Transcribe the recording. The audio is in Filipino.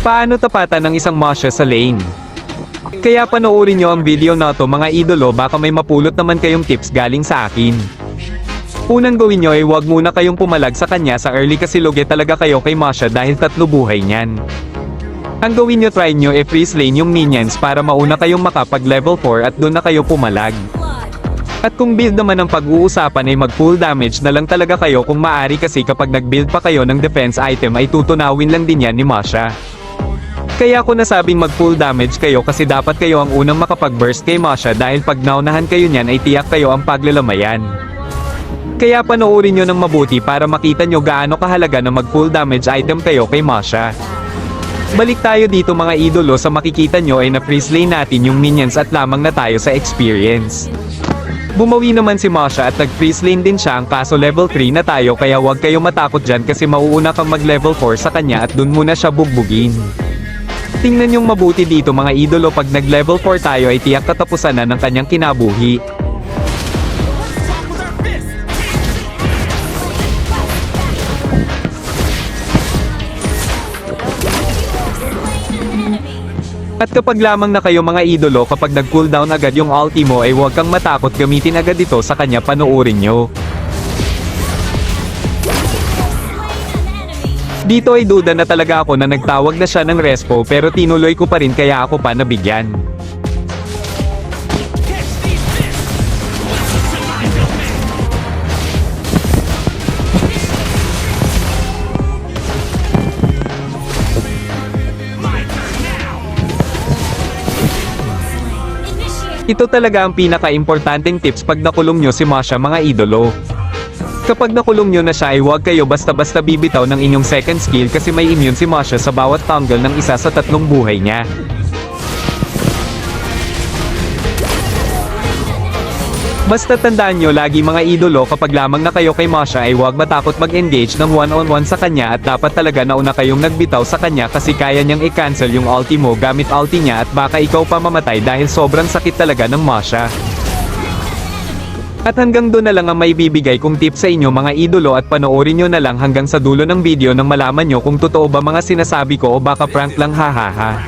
Paano tapatan ng isang Masha sa lane? Kaya panoorin nyo ang video na to mga idolo, baka may mapulot naman kayong tips galing sa akin. Unang gawin nyo ay huwag muna kayong pumalag sa kanya sa early kasi lugi talaga kayo kay Masha dahil 3 buhay niyan. Ang gawin nyo, try nyo freeze lane yung minions para mauna kayong makapag level 4 at doon na kayo pumalag. At kung build naman ang pag-uusapan ay mag full damage na lang talaga kayo kung maaari kasi kapag nag-build pa kayo ng defense item ay tutunawin lang din yan ni Masha. Kaya ako nasabing mag full damage kayo kasi dapat kayo ang unang makapag-burst kay Masha dahil pag naunahan kayo niyan ay tiyak kayo ang paglalamayan. Kaya panoorin nyo ng mabuti para makita nyo gaano kahalaga na mag full damage item kayo kay Masha. Balik tayo dito mga idolo, sa makikita nyo ay na-freeze lane natin yung minions at lamang na tayo sa experience. Bumawi naman si Masha at nag-freeze lane din siya, ang kaso level 3 na tayo kaya huwag kayo matakot dyan kasi mauuna kang mag level 4 sa kanya at dun muna siya bugbugin. Tingnan yung mabuti dito mga idolo, pag nag level 4 tayo ay tiyak katapusan na ng kanyang kinabuhi. At kapag lamang na kayo mga idolo, kapag nag-cooldown agad yung ulti mo ay huwag kang matakot, gamitin agad ito sa kanya, panoorin nyo. Dito ay duda na talaga ako na nagtawag na siya ng respo pero tinuloy ko pa rin kaya ako pa nabigyan. Ito talaga ang pinaka-importanting tips pag nakulong nyo si Masha mga idolo. Kapag nakulong nyo na siya ay huwag kayo basta-basta bibitaw ng inyong second skill kasi may immune si Masha sa bawat tanggal ng isa sa 3 buhay niya. Basta tandaan nyo lagi mga idolo, kapag lamang na kayo kay Masha ay huwag matakot mag-engage ng one-on-one sa kanya at dapat talaga nauna kayong nagbitaw sa kanya kasi kaya niyang i-cancel yung ulti mo gamit ulti niya at baka ikaw pa mamatay dahil sobrang sakit talaga ng Masha. At hanggang doon na lang ang may bibigay kong tip sa inyo mga idolo at panoorin nyo na lang hanggang sa dulo ng video nang malaman nyo kung totoo ba mga sinasabi ko o baka prank lang, hahaha.